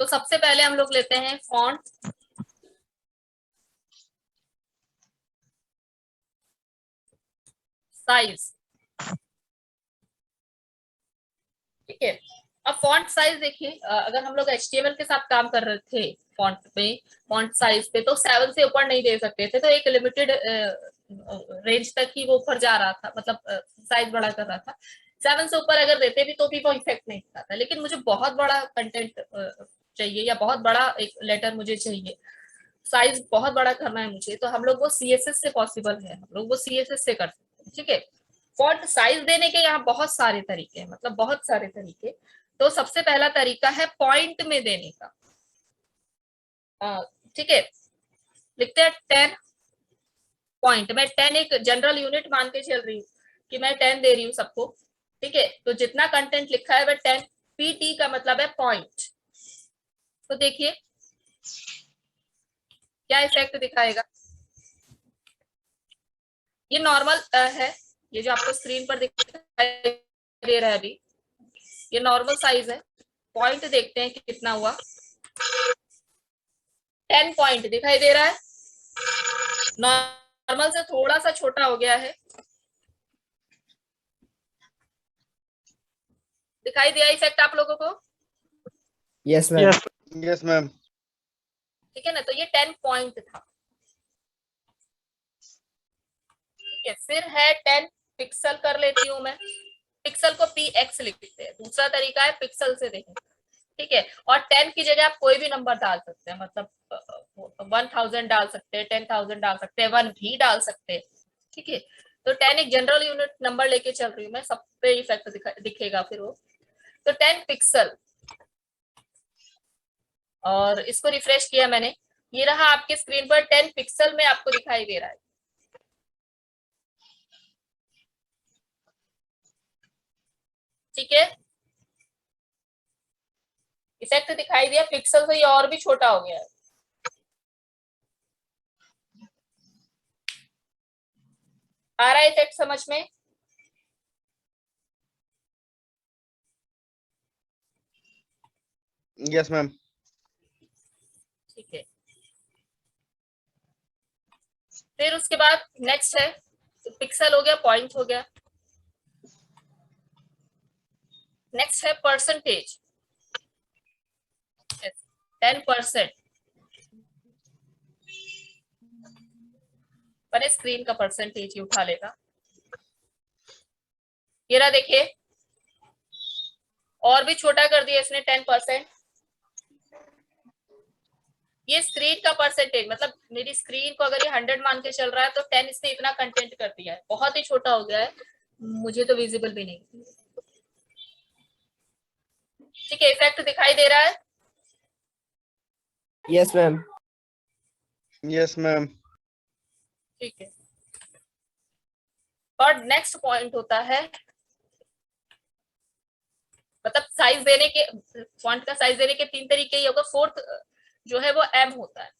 तो सबसे पहले हम लोग लेते हैं फॉन्ट साइज। ठीक है, अब फॉन्ट साइज देखिए, अगर हम लोग HTML के साथ काम कर रहे थे फॉन्ट में, फॉन्ट साइज पे, तो 7 से ऊपर नहीं दे सकते थे, तो एक लिमिटेड रेंज तक ही वो ऊपर जा रहा था, मतलब साइज बड़ा कर रहा था। 7 से ऊपर अगर देते भी तो भी वो इफेक्ट नहीं था, लेकिन मुझे बहुत बड़ा कंटेंट चाहिए या बहुत बड़ा एक लेटर मुझे चाहिए, साइज बहुत बड़ा करना है मुझे, तो हम लोग वो CSS से पॉसिबल है, हम लोग वो CSS से कर सकते हैं। ठीक है, फॉन्ट साइज देने के यहाँ बहुत सारे तरीके हैं, मतलब बहुत सारे तरीके। तो सबसे पहला तरीका है पॉइंट में देने का। ठीक है, लिखते हैं 10 पॉइंट। मैं 10 एक जनरल यूनिट मान के चल रही हूँ कि मैं 10 दे रही हूँ सबको। ठीक है, तो जितना कंटेंट लिखा है वह 10, PT का मतलब है पॉइंट। तो देखिए क्या इफेक्ट दिखाएगा। ये नॉर्मल है, ये जो आपको स्क्रीन पर दिखाई दे रहा है अभी, ये नॉर्मल साइज है। पॉइंट देखते हैं कि कितना हुआ। 10 पॉइंट दिखाई दे रहा है, नॉर्मल से थोड़ा सा छोटा हो गया है। दिखाई दिया इफेक्ट आप लोगों को? Yes ma'am. Yes ma'am. ठीक है ना, तो ये 10 पॉइंट था। ठीक है, फिर है 10 पिक्सल कर लेती हूँ मैं, पिक्सल को PX लिखते हैं। दूसरा तरीका है पिक्सल से देखें। ठीक है, और 10 की जगह आप कोई भी नंबर डाल सकते हैं, मतलब 1000 डाल सकते हैं, 10,000 डाल सकते हैं, 1 भी डाल सकते हैं। ठीक है, तो 10 एक जनरल यूनिट नंबर लेके चल रही हूँ मैं, सब पे इफेक्ट दिखेगा फिर वो। तो 10 पिक्सल, और इसको रिफ्रेश किया मैंने, ये रहा आपके स्क्रीन पर 10 पिक्सल में आपको दिखाई दे रहा है। ठीक है, इफेक्ट दिखाई दिया, पिक्सल से ये और भी छोटा हो गया है। आ रहा है इफेक्ट समझ में? Yes ma'am. ठीक है, फिर उसके बाद नेक्स्ट है, तो पिक्सल हो गया, पॉइंट हो गया। नेक्स्ट है परसेंटेज, 10%। पर स्क्रीन का परसेंटेज ही उठा लेगा। ये रहा देखिए, और भी छोटा कर दिया इसने 10%। ये स्क्रीन का परसेंटेज, मतलब मेरी स्क्रीन को अगर ये 100 मान के चल रहा है, तो 10 इसने इतना कंटेंट कर दिया है, बहुत ही छोटा हो गया है, मुझे तो विजिबल भी नहीं। ठीक है, इफेक्ट दिखाई दे रहा है? Yes ma'am. Yes ma'am. ठीक है, और नेक्स्ट पॉइंट होता है, मतलब साइज देने के, फॉन्ट का साइज देने के 3 तरीके ही होगा। फोर्थ जो है वो M होता है।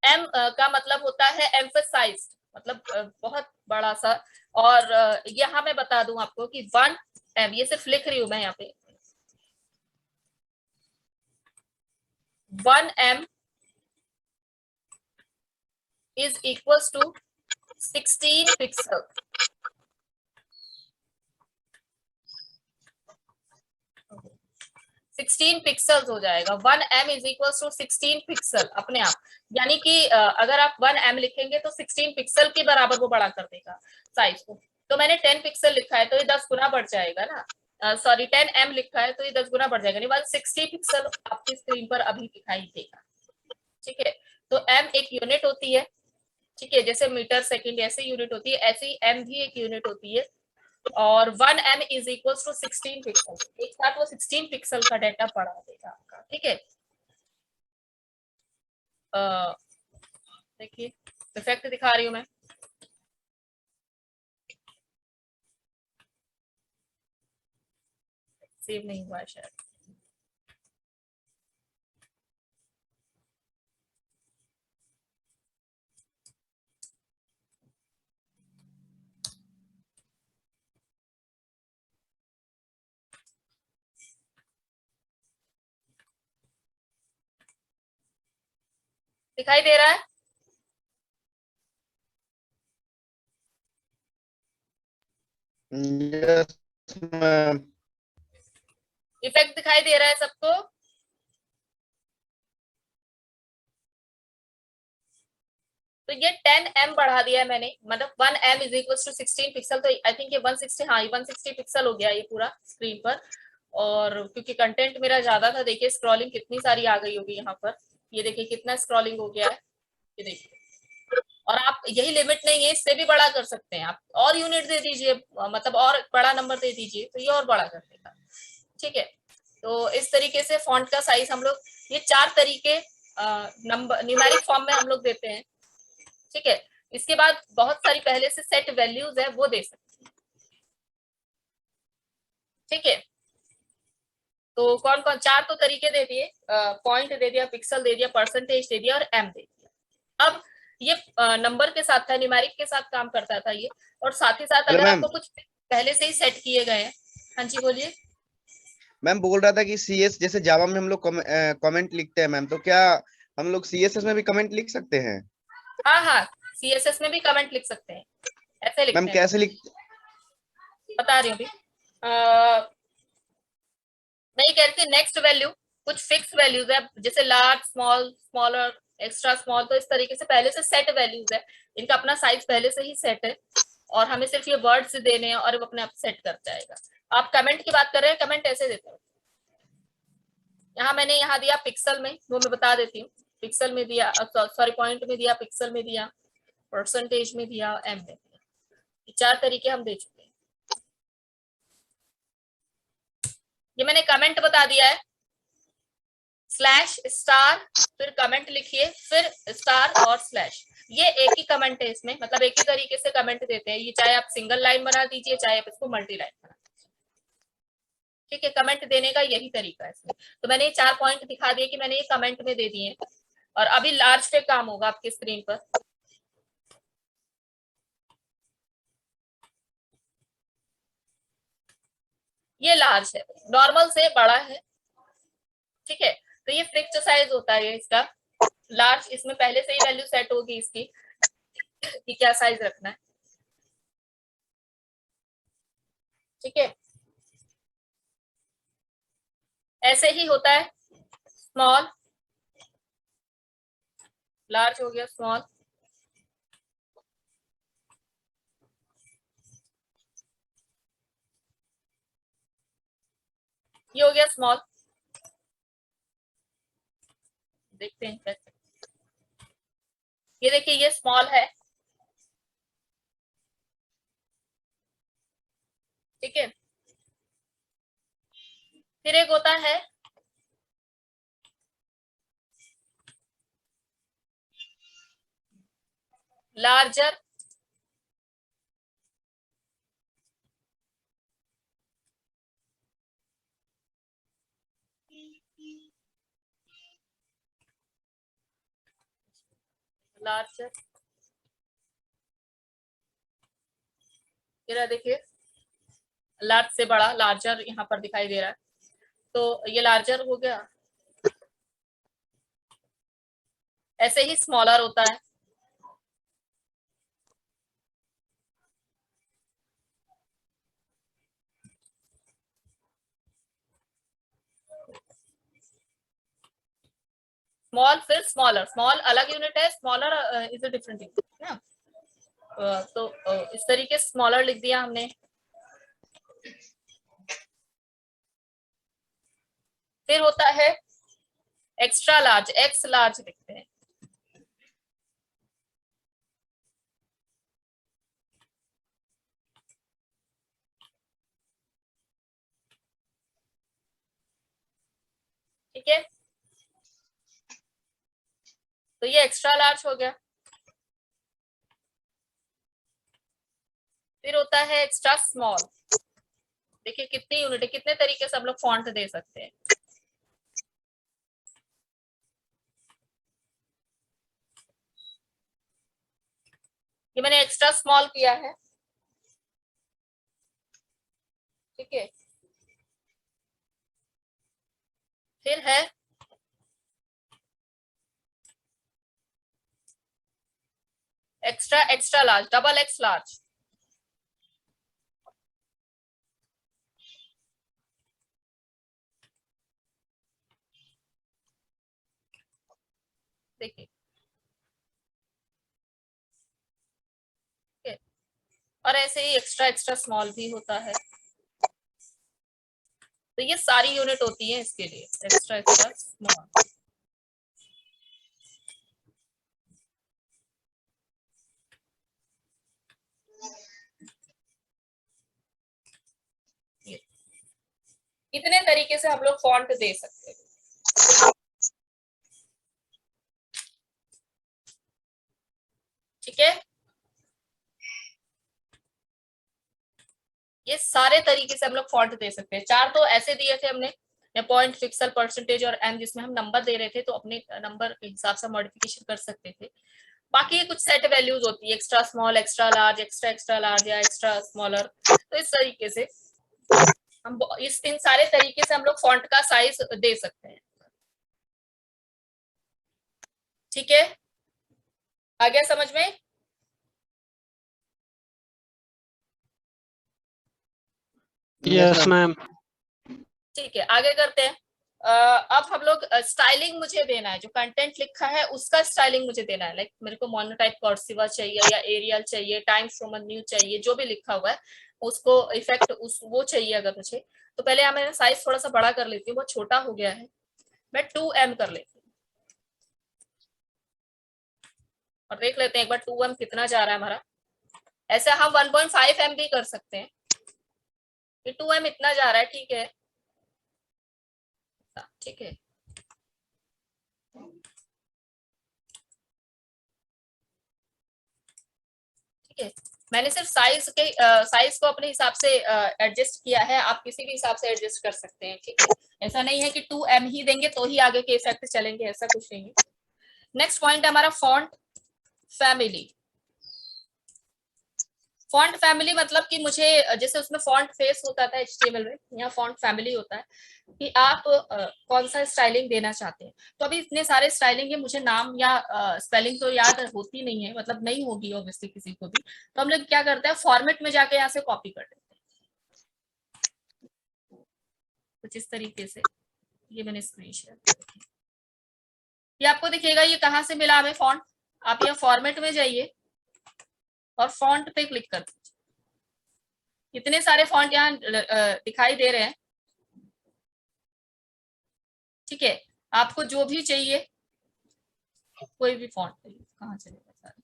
M का मतलब होता है एम्फसाइज्ड, मतलब बहुत बड़ा सा। और यहाँ मैं बता दूं आपको कि 1M, ये सिर्फ लिख रही हूं मैं यहाँ पे, 1M is equals to 16 pixel. 16 pixels हो जाएगा। 1M is equal to 16 pixel अपने आप, यानी कि अगर आप 1M लिखेंगे तो 16 पिक्सल के बराबर वो बड़ा कर देगा साइज को। तो मैंने 10 पिक्सल लिखा है तो ये 10 गुना बढ़ जाएगा ना, सॉरी 10M लिखा है तो ये 10 गुना बढ़ जाएगा, नहीं 160 पिक्सल आपकी स्क्रीन पर अभी दिखाई देगा। ठीक है, तो M एक यूनिट होती है। ठीक है, जैसे मीटर सेकंड ऐसे यूनिट होती है, ऐसे ही M भी एक यूनिट होती है। और 1M is equal to 16 pixel, एक साथ वो 16 पिक्सल का डाटा पढ़ा देगा आपका। ठीक है, देखिए इफेक्ट दिखा रही हूँ मैं, सेव नहीं हुआ है शायद। दिखाई दे रहा है? Yes, ma'am. इफेक्ट दिखाई दे रहा है सबको? तो ये 10 m बढ़ा दिया है मैंने, मतलब 1 m is equal to 16 pixel. तो आई थिंक ये 160, हाँ, ये 160 पिक्सल हो गया ये पूरा स्क्रीन पर। और क्योंकि कंटेंट मेरा ज्यादा था, देखिए स्क्रॉलिंग कितनी सारी आ गई होगी यहाँ पर। ये देखिए कितना स्क्रॉलिंग हो गया है, ये देखिए। और आप, यही लिमिट नहीं है, इससे भी बड़ा कर सकते हैं आप, और यूनिट दे दीजिए, मतलब और बड़ा नंबर दे दीजिए तो ये और बड़ा कर देगा। ठीक है, तो इस तरीके से फॉन्ट का साइज हम लोग, ये 4 तरीके नंबर न्यूमेरिक फॉर्म में हम लोग देते हैं। ठीक है, इसके बाद बहुत सारी पहले से सेट वैल्यूज है, वो दे सकते हैं। ठीक है, तो कौन कौन, 4 तो तरीके दे दिए, पॉइंट दे दिया, पिक्सल दे दिया, परसेंटेज दे दिया और एम दे दिया। अब ये नंबर के साथ था, न्यूमेरिक के साथ काम करता था ये, और साथ ही साथ हेलो अगर मैम। आपको कुछ पहले से ही सेट किए गए हैं। हाँ जी बोलिए। मैम बोल रहा था कि सीएस जैसे जावा में हम लोग कमेंट लिखते हैं मैम, तो क्या हम लोग सीएसएस में भी कमेंट लिख सकते हैं? हाँ हाँ, सीएसएस में भी कमेंट लिख सकते हैं, ऐसे मैम लिखते हैं। कैसे लिख? बता रही हूँ अभी। मैं ये कह रही थी, नेक्स्ट वैल्यू कुछ फिक्स वैल्यूज है, जैसे large, small, smaller, extra small, तो इस तरीके से पहले से सेट वैल्यूज है, इनका अपना साइज पहले से ही सेट है, और हमें सिर्फ ये वर्ड्स देने हैं और वो अपने आप सेट कर जाएगा। आप कमेंट की बात कर रहे हैं, कमेंट ऐसे देते हैं। यहाँ मैंने यहाँ दिया पिक्सल में, वो मैं बता देती हूँ। पिक्सल में दिया, सॉरी पॉइंट में दिया, पिक्सल में दिया, परसेंटेज में दिया, एम में दिया। ये 4 तरीके हम दे चुके हैं। ये मैंने कमेंट बता दिया है, स्लैश स्टार, फिर कमेंट लिखिए, फिर स्टार और स्लैश। ये एक ही कमेंट है इसमें, मतलब एक ही तरीके से कमेंट देते हैं ये, चाहे आप सिंगल लाइन बना दीजिए, चाहे आप इसको मल्टी लाइन बना दीजिए। ठीक है, कमेंट देने का यही तरीका है इसमें। तो मैंने ये 4 पॉइंट दिखा दिए कि मैंने ये कमेंट में दे दिए, और अभी लार्ज पे काम होगा आपकी स्क्रीन पर। ये लार्ज है, नॉर्मल से बड़ा है। ठीक है, तो ये फिक्स्ड साइज होता है इसका। लार्ज, इसमें पहले से ही वैल्यू सेट होगी इसकी कि क्या साइज रखना है। ठीक है, ऐसे ही होता है। स्मॉल, लार्ज हो गया, स्मॉल, ये हो गया स्मॉल। देखते हैं कैसे। ये देखिए, ये स्मॉल है। ठीक है, फिर एक होता है लार्जर, लार्जर। फिर देखिए, लार्ज से बड़ा, लार्जर यहाँ पर दिखाई दे रहा है, तो ये लार्जर हो गया। ऐसे ही स्मॉलर होता है। स्मॉल, फिर स्मॉलर, स्मॉल अलग यूनिट है, smaller is a different unit ना। तो इस तरीके से स्मॉलर लिख दिया हमने। फिर होता है एक्स्ट्रा लार्ज, एक्स लार्ज लिखते हैं। ठीक है, तो ये एक्स्ट्रा लार्ज हो गया। फिर होता है एक्स्ट्रा स्मॉल। देखिए कितनी यूनिट है, कितने तरीके से हम लोग फॉन्ट दे सकते हैं। ये मैंने एक्स्ट्रा स्मॉल किया है। ठीक है, फिर है extra extra large, double x large, देखिए और ऐसे ही एक्स्ट्रा एक्स्ट्रा स्मॉल भी होता है। तो ये सारी यूनिट होती है इसके लिए, एक्स्ट्रा एक्स्ट्रा स्मॉल। इतने तरीके से हम लोग फॉन्ट दे सकते हैं, ठीक है। ये सारे तरीके से हम लोग फॉन्ट दे सकते हैं। चार तो ऐसे दिए थे हमने, पॉइंट, पिक्सल, परसेंटेज और एम, जिसमें हम नंबर दे रहे थे तो अपने नंबर के हिसाब से मॉडिफिकेशन कर सकते थे। बाकी कुछ सेट वैल्यूज होती है, extra small, extra large, extra extra large या एक्स्ट्रा स्मॉलर। तो इस तरीके से हम इन सारे तरीके से हम लोग फॉन्ट का साइज दे सकते हैं, ठीक है। आ गया समझ में? Yes ma'am. ठीक है, आगे करते हैं। अब हम लोग स्टाइलिंग मुझे देना है, जो कंटेंट लिखा है उसका स्टाइलिंग मुझे देना है। लाइक मेरे को मोनोटाइप कर्सिव चाहिए या एरियल चाहिए, टाइम्स रोमन न्यू चाहिए, जो भी लिखा हुआ है उसको इफेक्ट वो चाहिए अगर मुझे। तो पहले यहाँ मैं साइज थोड़ा सा बड़ा कर लेती हूँ, वो छोटा हो गया है, मैं 2M कर लेती हूँ और देख लेते हैं एक बार 2M कितना जा रहा है हमारा। ऐसा हम 1.5M भी कर सकते हैं, 2M इतना जा रहा है, ठीक है, ठीक है। ठीक है, मैंने सिर्फ साइज को अपने हिसाब से एडजस्ट किया है, आप किसी भी हिसाब से एडजस्ट कर सकते हैं, ठीक है। ऐसा नहीं है कि 2M ही देंगे तो ही आगे के इफेक्ट चलेंगे, ऐसा कुछ नहीं है। नेक्स्ट पॉइंट है हमारा फॉन्ट फैमिली। फॉन्ट फैमिली मतलब कि मुझे, जैसे उसमें फॉन्ट फेस होता था HTML में, यहाँ फॉन्ट फैमिली होता है कि आप कौन सा स्टाइलिंग देना चाहते हैं। तो अभी इतने सारे स्टाइलिंग है, मुझे नाम या स्पेलिंग तो याद होती नहीं है, मतलब नहीं होगी ऑब्वियसली किसी को भी। तो हम लोग क्या करते हैं, फॉर्मेट में जाके यहाँ से कॉपी कर देते हैं कुछ इस तरीके से। ये मैंने स्क्रीन शेयर, ये आपको दिखेगा ये कहाँ से मिला हमें फॉन्ट। आप यहाँ फॉर्मेट में जाइए और फॉन्ट पे क्लिक कर दीजिए। इतने सारे फॉन्ट यहाँ दिखाई दे रहे हैं, ठीक है। आपको जो भी चाहिए, कोई भी फॉन्ट कहाँ चलेगा सारे,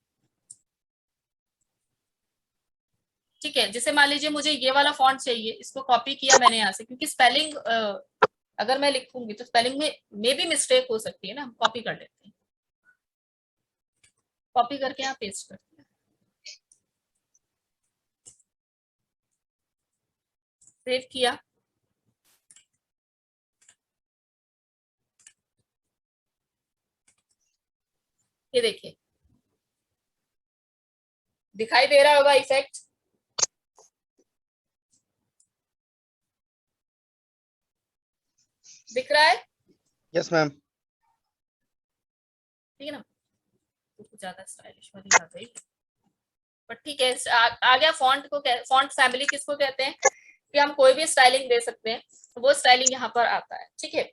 ठीक है। जैसे मान लीजिए मुझे ये वाला फॉन्ट चाहिए, इसको कॉपी किया मैंने यहाँ से, क्योंकि स्पेलिंग अगर मैं लिखूंगी तो स्पेलिंग में भी मिस्टेक हो सकती है ना, हम कॉपी कर लेते हैं, कॉपी करके यहाँ पेस्ट करते हैं, सेव किया। ये देखिए दिखाई दे रहा होगा इफेक्ट, दिख रहा है? Yes ma'am. ठीक है ना, तो कुछ ज्यादा स्टाइलिश वाली आ गई, बट ठीक है। आ गया फॉन्ट को, फॉन्ट फैमिली किसको कहते हैं कि हम कोई भी स्टाइलिंग दे सकते हैं, तो वो स्टाइलिंग यहाँ पर आता है, ठीक है।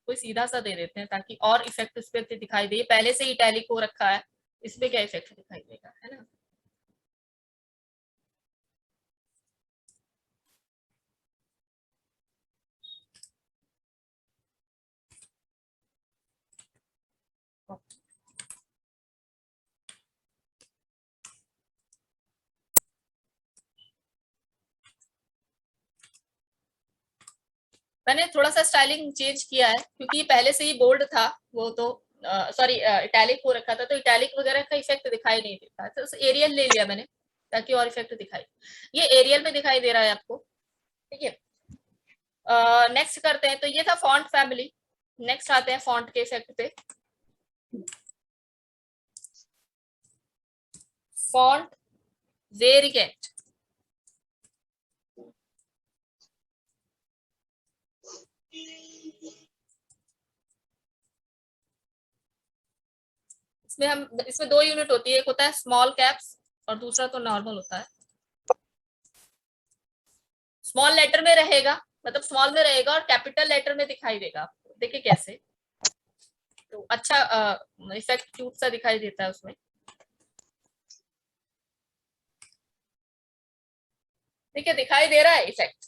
कोई सीधा सा दे देते हैं ताकि और इफेक्ट उस पर दिखाई दे, पहले से ही इटैलिक हो रखा है, इसमें क्या इफेक्ट दिखाई देगा, है ना। मैंने थोड़ा सा स्टाइलिंग चेंज किया है क्योंकि पहले से ही बोल्ड था, वो तो सॉरी इटैलिक हो रखा था, तो इटैलिक वगैरह का इफेक्ट दिखाई नहीं देता, तो एरियल ले लिया मैंने ताकि और इफेक्ट दिखाई। ये एरियल में दिखाई दे रहा है आपको, ठीक है। नेक्स्ट करते हैं, तो ये था फॉन्ट फैमिली। नेक्स्ट आते हैं फॉन्ट के इफेक्ट पे, फॉन्ट वेरिएंट। इसमें 2 यूनिट होती है, एक होता है स्मॉल कैप्स और दूसरा तो नॉर्मल होता है। स्मॉल लेटर में रहेगा, मतलब स्मॉल में रहेगा और कैपिटल लेटर में दिखाई देगा आपको। देखिए कैसे, तो अच्छा इफेक्ट क्यूट सा दिखाई देता है उसमें। देखिए दिखाई दे रहा है इफेक्ट।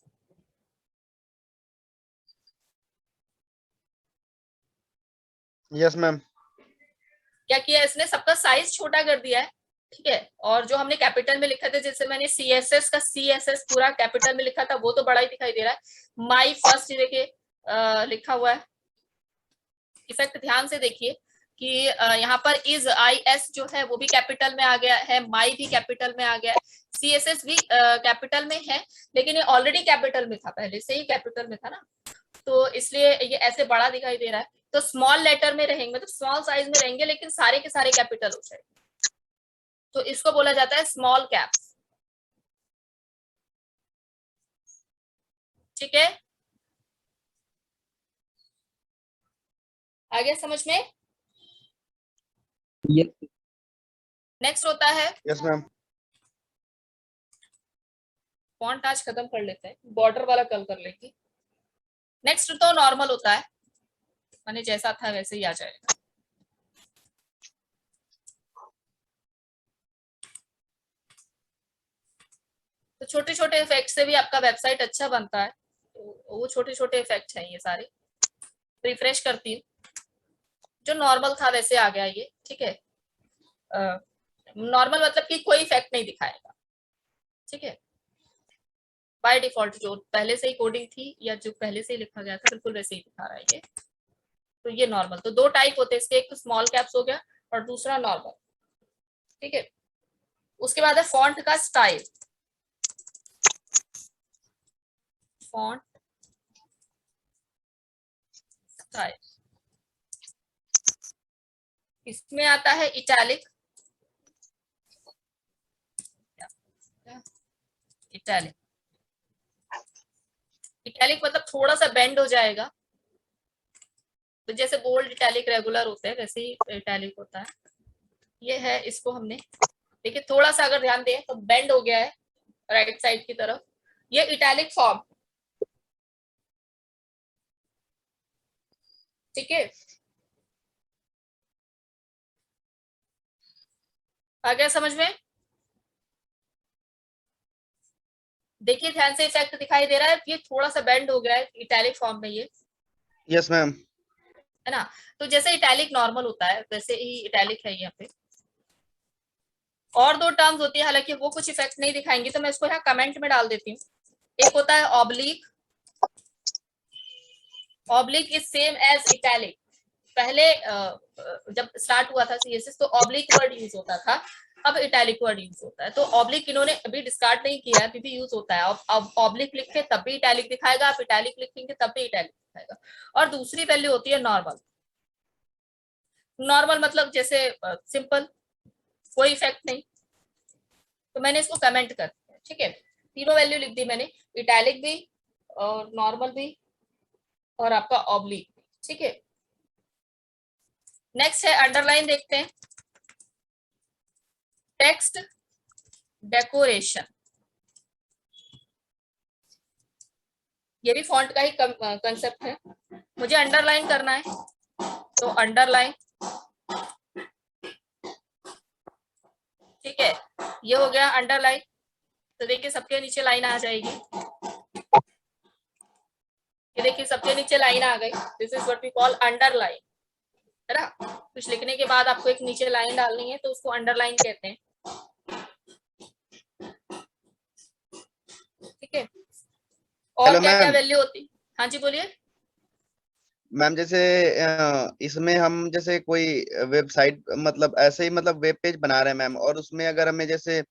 Yes ma'am. क्या किया इसने, सबका साइज छोटा कर दिया है, ठीक है। और जो हमने कैपिटल में लिखा था, जैसे मैंने CSS का CSS पूरा कैपिटल में लिखा था, वो तो बड़ा ही दिखाई दे रहा है। माई फर्स्ट देखिए लिखा हुआ है। इफेक्ट ध्यान से देखिए कि यहाँ पर इज IS जो है वो भी कैपिटल में आ गया है, माई भी कैपिटल में आ गया है, CSS भी कैपिटल में है, लेकिन ये ऑलरेडी कैपिटल में था, पहले से ही कैपिटल में था ना, तो इसलिए ये ऐसे बड़ा दिखाई दे रहा है। तो स्मॉल लेटर में रहेंगे, मतलब स्मॉल साइज में रहेंगे, लेकिन सारे के सारे कैपिटल हो जाएंगे, तो इसको बोला जाता है स्मॉल कैप्स। ठीक है, आ गया समझ में। Yes. नेक्स्ट होता है यस मैम। फॉन्ट, आज खत्म कर लेते हैं, बॉर्डर वाला कल कर लेंगे। नेक्स्ट तो नॉर्मल होता है, मैंने जैसा था वैसे ही आ जाएगा। तो छोटे छोटे इफेक्ट से भी आपका वेबसाइट अच्छा बनता है, तो वो छोटे छोटे इफेक्ट हैं ये सारे। रिफ्रेश करती हूँ, जो नॉर्मल था वैसे आ गया ये, ठीक है। नॉर्मल मतलब कि कोई इफेक्ट नहीं दिखाएगा, ठीक है। बाय डिफॉल्ट जो पहले से ही कोडिंग थी या जो पहले से ही लिखा गया था, बिल्कुल वैसे ही दिखा रहा है ये। तो ये नॉर्मल, तो 2 टाइप होते हैं इसके, एक तो स्मॉल कैप्स हो गया और दूसरा नॉर्मल, ठीक है। उसके बाद है फॉन्ट का स्टाइल। फॉन्ट स्टाइल, इसमें आता है इटैलिक। इटैलिक, इटैलिक मतलब थोड़ा सा बेंड हो जाएगा, तो जैसे बोल्ड इटैलिक रेगुलर होते हैं वैसे ही इटैलिक होता है। ये है, इसको हमने देखिए थोड़ा सा अगर ध्यान दें तो बेंड हो गया है राइट साइड की तरफ, ये इटैलिक फॉर्म, ठीक है। आ गया समझ में। देखिए ध्यान से, इफेक्ट दिखाई दे रहा है, ये थोड़ा सा बेंड हो गया है इटैलिक फॉर्म में ये, यस मैम। है ना। तो जैसे इटैलिक नॉर्मल होता है वैसे ही इटैलिक है यहाँ पे। और 2 टर्म्स होती है, हालांकि वो कुछ इफेक्ट नहीं दिखाएंगे, तो मैं इसको यहाँ कमेंट में डाल देती हूँ। एक होता है oblique. Oblique is same as italic. पहले जब स्टार्ट हुआ था CSS तो ऑब्लिक वर्ड यूज होता था, अब इटैलिक वर्ड यूज होता है। तो ऑब्लिक इन्होंने अभी डिस्कार्ड नहीं किया, अभी भी यूज होता है। अब ऑब्लिक लिखे तब भी इटैलिक दिखाएगा, आप इटैलिक लिखेंगे तब भी इटैलिक दिखाएगा। और दूसरी वैल्यू होती है नॉर्मल। नॉर्मल मतलब जैसे सिंपल, कोई इफेक्ट नहीं, तो मैंने इसको कमेंट कर दिया, ठीक है। तीनों वैल्यू लिख दी मैंने, इटैलिक भी और नॉर्मल भी और आपका ऑब्लिक, ठीक है। नेक्स्ट है अंडरलाइन, देखते हैं। टेक्स्ट डेकोरेशन, ये भी फॉन्ट का ही कंसेप्ट है। मुझे अंडरलाइन करना है, तो अंडरलाइन, ठीक है। ये हो गया अंडरलाइन, तो देखिए सबके नीचे लाइन आ जाएगी। ये देखिए सबके नीचे लाइन आ गई, this is what we call underline, है ना। कुछ लिखने के बाद आपको एक नीचे लाइन डालनी है तो उसको अंडरलाइन कहते हैं, ठीक है। और हेलो क्या क्या मैम। वैल्यू होती, हाँ जी बोलिए। मैम जैसे इसमें हम जैसे कोई वेबसाइट मतलब ऐसे ही मतलब वेब पेज बना रहे हैं मैम, और उसमें अगर हमें जैसे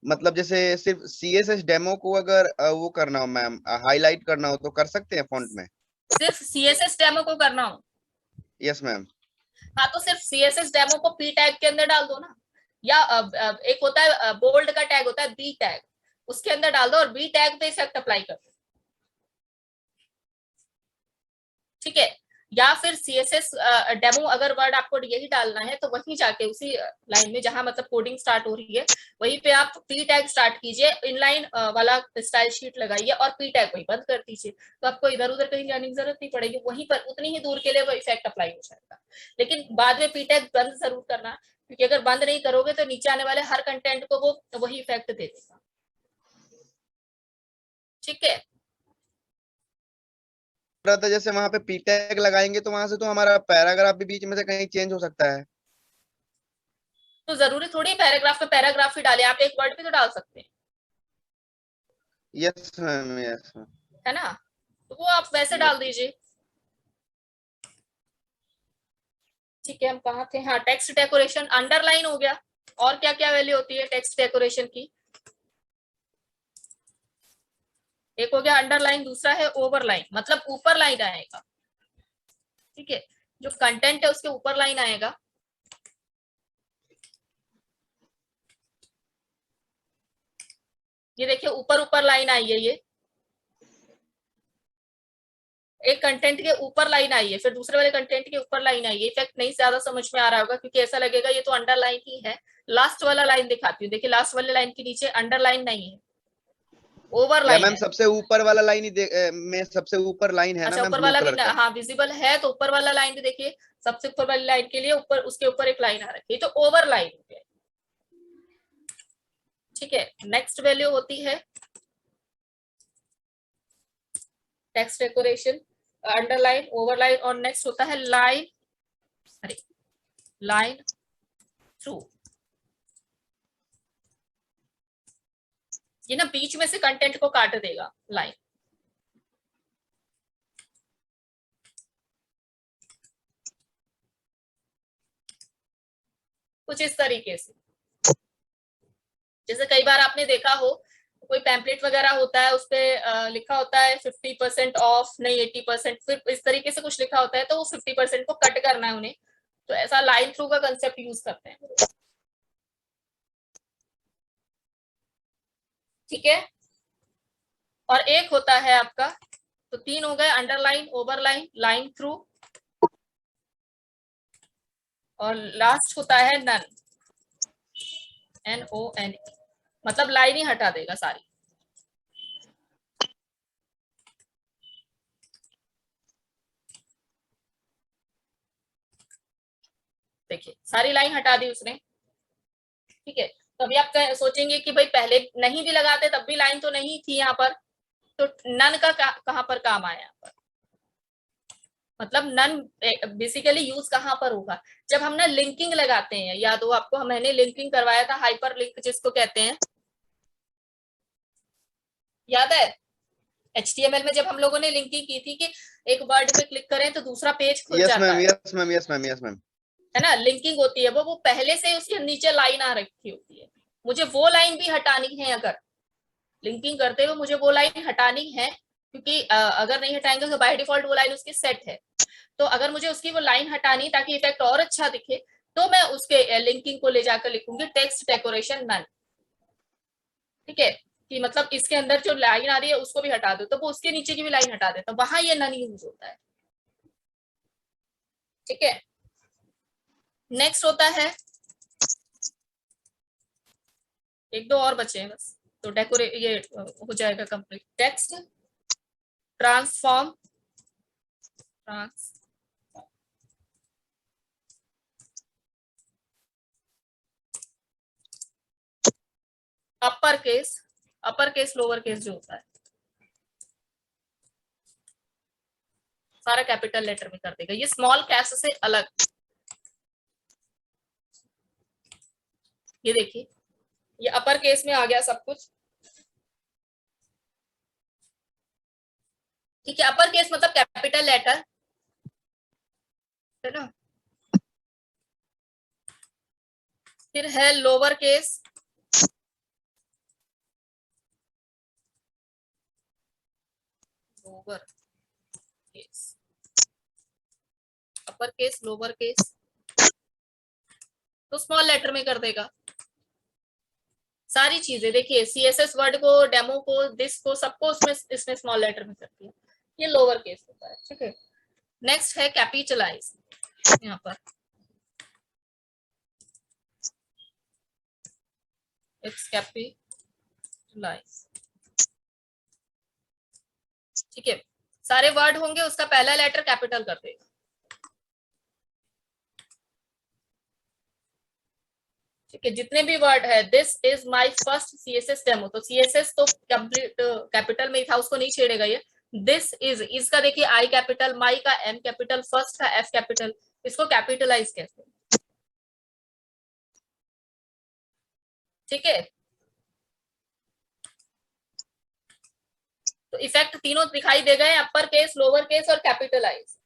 मतलब जैसे सिर्फ CSS डेमो को अगर वो करना हो मैम, हाईलाइट करना हो तो कर सकते हैं फॉन्ट में? सिर्फ CSS डेमो को करना हो, यस मैम। हाँ तो सिर्फ CSS डेमो को P टैग के अंदर डाल दो ना, या एक होता है बोल्ड का टैग होता है B टैग, उसके अंदर डाल दो और B टैग पे इफेक्ट अप्लाई कर दो, ठीक है। या फिर CSS डेमो अगर वर्ड आपको यही डालना है तो वहीं जाके उसी लाइन में जहां मतलब कोडिंग स्टार्ट हो रही है वहीं पे आप p टैग स्टार्ट कीजिए, इनलाइन वाला स्टाइल शीट लगाइए और p टैग वहीं बंद कर दीजिए, तो आपको इधर उधर कहीं जाने की जरूरत नहीं पड़ेगी, वहीं पर उतनी ही दूर के लिए वो इफेक्ट अप्लाई हो जाएगा। लेकिन बाद में p टैग बंद जरूर करना, क्योंकि अगर बंद नहीं करोगे तो नीचे आने वाले हर कंटेंट को वो वही इफेक्ट दे देगा। ठीक है, था जैसे वहां पे पी टैग लगाएंगे तो वहां से तो हमारा पैराग्राफ भी बीच में से कहीं चेंज हो सकता है। तो जरूरी थोड़ी पैराग्राफ में पैराग्राफ ही डाले, आप एक वर्ड भी तो डाल सकते हैं, यस मैम, यस मैम। है ना, तो वो आप वैसे डाल दीजिए। ठीक है, हम कहाँ थे, हाँ टेक्स्ट डेकोरेशन, अंडरलाइन हो गया। और क्या क्या वैल्यू होती है टेक्स्ट डेकोरेशन की? एक हो गया अंडरलाइन, दूसरा है ओवरलाइन, मतलब ऊपर लाइन आएगा। ठीक है, जो कंटेंट है उसके ऊपर लाइन आएगा। ये देखिए ऊपर ऊपर लाइन आई है, ये एक कंटेंट के ऊपर लाइन आई है, फिर दूसरे वाले कंटेंट के ऊपर लाइन आई है। इफेक्ट नहीं ज्यादा समझ में आ रहा होगा क्योंकि ऐसा लगेगा ये तो अंडरलाइन ही है। लास्ट वाला लाइन दिखाती हूँ, देखिए लास्ट वाले लाइन के नीचे अंडरलाइन नहीं है, ओवर या लाइन मैम है। सबसे ऊपर वाला लाइन ही में सबसे ऊपर लाइन है ना अच्छा, मैम, ऊपर ब्लू वाला भी कलर का। हाँ विजिबल है, तो ऊपर वाला लाइन भी देखिए, सबसे ऊपर वाली लाइन के लिए ऊपर उसके ऊपर एक लाइन आ रखी है, तो ओवर लाइन हो गया। ठीक है, नेक्स्ट वैल्यू होती है टेक्स्ट डेकोरेशन, अंडरलाइन, ओवरलाइन, और नेक्स्ट होता है लाइन, अरे लाइन थ्रू। ये ना बीच में से कंटेंट को काट देगा लाइन। कुछ इस तरीके से, जैसे कई बार आपने देखा हो कोई पैम्पलेट वगैरह होता है, उस पे लिखा होता है 50% ऑफ, नहीं 80%, फिर इस तरीके से कुछ लिखा होता है, तो वो 50% को कट करना है उन्हें, तो ऐसा लाइन थ्रू का कंसेप्ट यूज करते हैं। ठीक है, और एक होता है आपका, तो तीन हो गए, अंडरलाइन, ओवरलाइन, लाइन थ्रू, और लास्ट होता है नन, NON, मतलब लाइन ही हटा देगा सारी। देखिए सारी लाइन हटा दी उसने। ठीक है, तो अभी आप सोचेंगे कि भाई पहले नहीं भी लगाते तब भी लाइन तो नहीं थी यहाँ पर, तो नन का कहां पर काम आया यहाँ पर? मतलब नन बेसिकली यूज कहां पर होगा? जब हम ना लिंकिंग लगाते हैं, याद हो आपको, मैंने लिंकिंग करवाया था, हाइपर लिंक जिसको कहते हैं, याद है? HTML में जब हम लोगों ने लिंकिंग की थी कि एक वर्ड पे क्लिक करें तो दूसरा पेज खुल यस जाता मैम, है, yes ma'am, yes ma'am, yes ma'am. है ना, लिंकिंग होती है वो पहले से उसके नीचे लाइन आ रखी होती है। मुझे वो लाइन भी हटानी है, अगर लिंकिंग करते हुए मुझे वो लाइन हटानी है, क्योंकि अगर नहीं हटाएंगे तो बाय डिफॉल्ट वो लाइन उसकी सेट है, तो अगर मुझे उसकी वो लाइन हटानी ताकि इफेक्ट और अच्छा दिखे, तो मैं उसके लिंकिंग को ले जाकर लिखूंगी टेक्स्ट डेकोरेशन नन। ठीक है, कि मतलब इसके अंदर जो लाइन आ रही है उसको भी हटा दो, तो वो उसके नीचे की भी लाइन हटा देता, वहां ये नन यूज होता है। ठीक है, नेक्स्ट होता है, एक दो और बचे हैं बस, तो डेकोरेट ये हो जाएगा complete. Text transform, upper case lower case जो होता है सारा कैपिटल लेटर में कर देगा, ये स्मॉल कैस से अलग। ये देखिए ये अपर केस में आ गया सब कुछ। ठीक है, अपर केस मतलब कैपिटल लेटर, है ना, फिर है lower case, lower case, upper case, lower case, तो स्मॉल लेटर में कर देगा सारी चीजें। देखिए CSS वर्ड को, डेमो को, दिस को, सबको उसमें इसने स्मॉल लेटर में कर दिया, ये लोअर केस होता है। ठीक है, नेक्स्ट है कैपिटलाइज, यहाँ पर इट्स कैपिटलाइज। ठीक है, सारे वर्ड होंगे उसका पहला लेटर कैपिटल कर देगा। ठीक है, जितने भी वर्ड है, this is my first CSS demo, तो सीएसएस तो कंप्लीट कैपिटल में ही था, उसको नहीं छेड़ेगा ये। दिस इज, इसका देखिए आई कैपिटल, माई का एम कैपिटल, फर्स्ट का एफ कैपिटल, इसको कैपिटलाइज कहते हैं। ठीक है, तो इफेक्ट तीनों दिखाई दे गए, अपर केस, लोअर केस और कैपिटलाइज।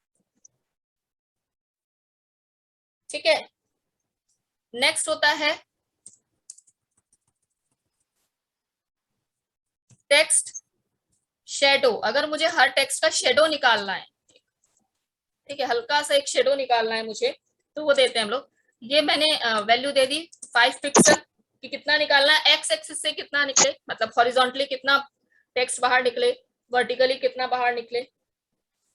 ठीक है, नेक्स्ट होता है टेक्स्ट शेडो। अगर मुझे हर टेक्स्ट का शेडो निकालना है, ठीक है, हल्का सा एक शेडो निकालना है मुझे, तो वो देते हैं हम लोग। ये मैंने वैल्यू दे दी 5 पिक्सल कि कितना निकालना है, एक्स एक्सिस से कितना निकले, मतलब हॉरिजॉन्टली कितना टेक्स्ट बाहर निकले, वर्टिकली कितना बाहर निकले,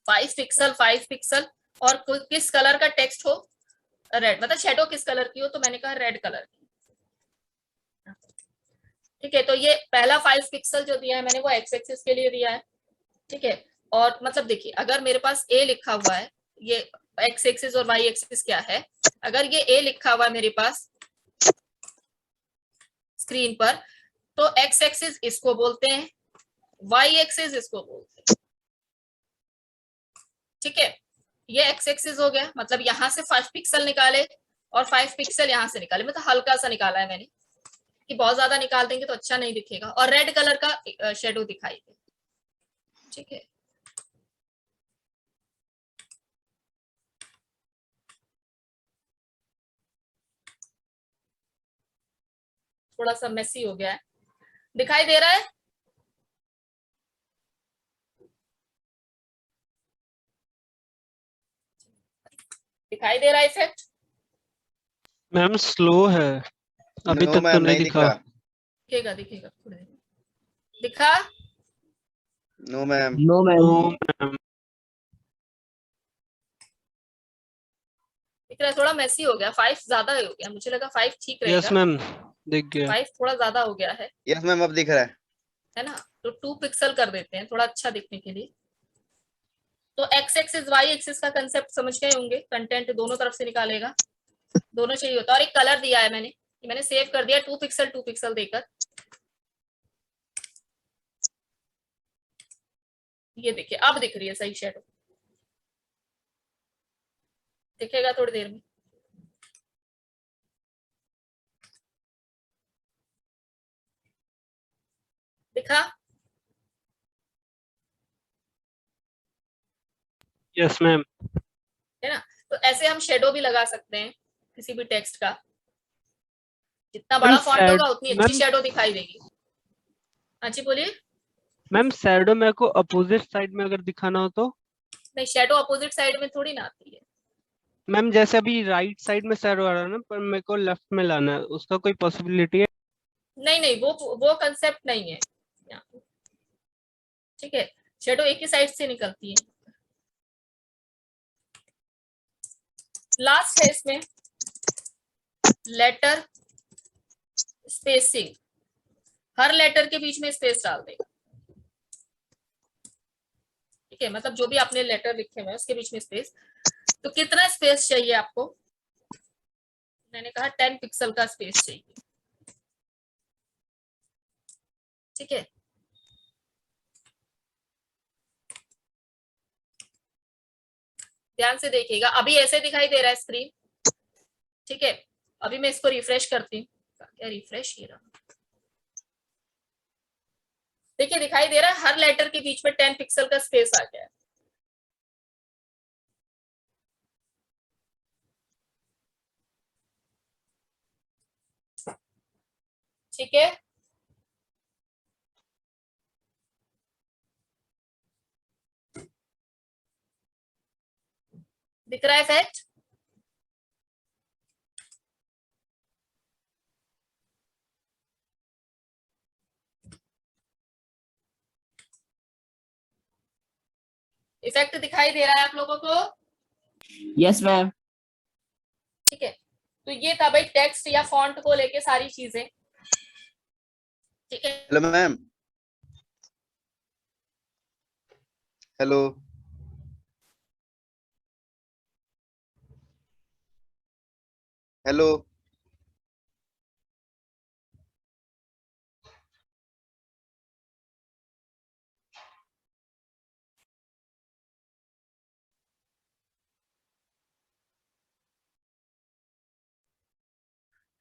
5 पिक्सल 5 पिक्सल, और किस कलर का टेक्स्ट हो, रेड, मतलब शेडो किस कलर की हो, तो मैंने कहा रेड कलर की। ठीक है, तो ये पहला 5 पिक्सल जो दिया है मैंने वो एक्स एक्सिस के लिए दिया है। ठीक है, और मतलब देखिए अगर मेरे पास ए लिखा हुआ है, ये एक्स एक्सिस और वाई एक्सिस क्या है, अगर ये ए लिखा हुआ है मेरे पास स्क्रीन पर, तो एक्स एक्सिस इसको बोलते हैं, वाई एक्सिस इसको बोलते हैं। ठीक है, ये एक्स एक्सिस हो गया, मतलब यहां से 5 पिक्सल निकाले और 5 पिक्सल यहां से निकाले, मतलब हल्का सा निकाला है मैंने, कि बहुत ज्यादा निकाल देंगे तो अच्छा नहीं दिखेगा, और रेड कलर का शेडो दिखाई दे। ठीक है, थोड़ा सा मेसी हो गया है, दिखाई दे रहा है? दिखाई दे रहा है इफेक्ट? मैम स्लो है, अभी नो तक तो मैम, नहीं नहीं दिख दिखा। रहा। दिखेगा दिखेगा थोड़ी देर में। दिखा? No ma'am. No ma'am. No ma'am. दिख रहा है, थोड़ा मेसी हो गया, 5 ज्यादा हो गया, मुझे लगा 5 ठीक यस रहेगा, मैम, दिख गया। 5 थोड़ा ज्यादा हो गया यस मैम, अब दिख रहा है ना, तो 2 पिक्सल कर देते हैं थोड़ा अच्छा दिखने के लिए। तो एक्स एक्सिस वाई एक्सिस का कंसेप्ट समझ गए होंगे, कंटेंट दोनों तरफ से निकालेगा, दोनों चाहिए होता है। और एक कलर दिया है मैंने, मैंने सेव कर दिया 2 पिक्सल देकर, ये देखिए अब दिख रही है सही शेडो, दिखेगा थोड़ी देर में। दिखा? Yes ma'am. है ना, तो ऐसे हम शेडो भी लगा सकते हैं किसी भी टेक्स्ट का, जितना मैम बड़ा फॉन्ट सैड होगा उतनी अच्छी मैम शेडो दिखाई देगी। हाँ जी बोलिए। मैम शैडो मेरे को अपोजिट साइड में अगर दिखाना हो तो? नहीं, शेडो अपोजिट साइड में थोड़ी ना आती है। मैम जैसे अभी राइट साइड में शैडो आ रहा है ना, पर मेरे को लेफ्ट में लाना है, उसका कोई पॉसिबिलिटी है? नहीं नहीं, वो कंसेप्ट नहीं है यहाँ पे। ठीक है, शेडो एक ही साइड से निकलती है। लास्ट है इसमें लेटर स्पेसिंग, हर लेटर के बीच में स्पेस डाल देगा। ठीक है, मतलब जो भी आपने लेटर लिखे हुए हैं उसके बीच में स्पेस, तो कितना स्पेस चाहिए आपको, मैंने कहा 10 पिक्सल का स्पेस चाहिए। ठीक है, ध्यान से देखिएगा, अभी ऐसे दिखाई दे रहा है स्क्रीन। ठीक है, अभी मैं इसको रिफ्रेश करती हूँ, क्या रिफ्रेश ये रहा, देखिए दिखाई दे रहा है हर लेटर के बीच में 10 पिक्सल का स्पेस आ गया है। ठीक है, दिख रहा है इफेक्ट? इफेक्ट दिखाई दे रहा है आप लोगों को? Yes ma'am. ठीक है, तो ये था भाई टेक्स्ट या फॉन्ट को लेके सारी चीजें। ठीक है, hello ma'am. Hello. Hello.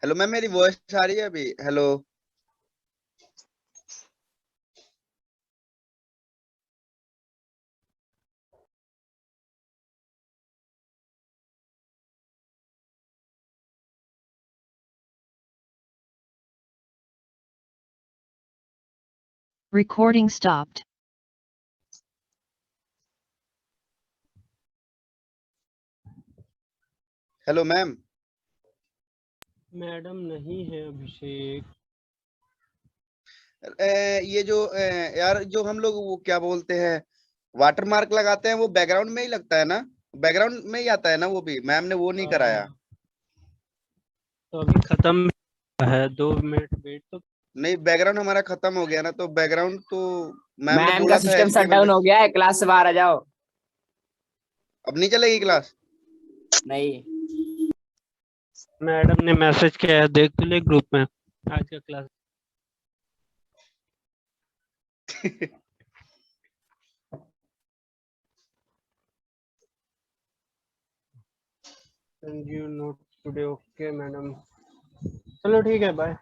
Hello ma'am, मेरी वॉइस आ रही है अभी? Hello. Recording stopped. Hello ma'am. Madam नहीं है अभिषेक। ये जो यार जो हम लोग वो क्या बोलते हैं, वाटर मार्क लगाते हैं, वो बैकग्राउंड में ही लगता है ना? बैकग्राउंड में ही आता है ना वो भी? मैम ने वो नहीं कराया। तो अभी खत्म है, 2 मिनट वेट तो। नहीं, बैकग्राउंड हमारा खत्म हो गया ना, तो बैकग्राउंड तो मैम ने मैम का बोला था सिस्टम शट HTML डाउन में। हो गया है, क्लास से बाहर आ जाओ। अब नहीं चलेगी क्लास? नहीं। मैडम ने मैसेज किया है, देख तो ले ग्रुप में आज का class. Send you note today. Okay madam, चलो ठीक है, बाय।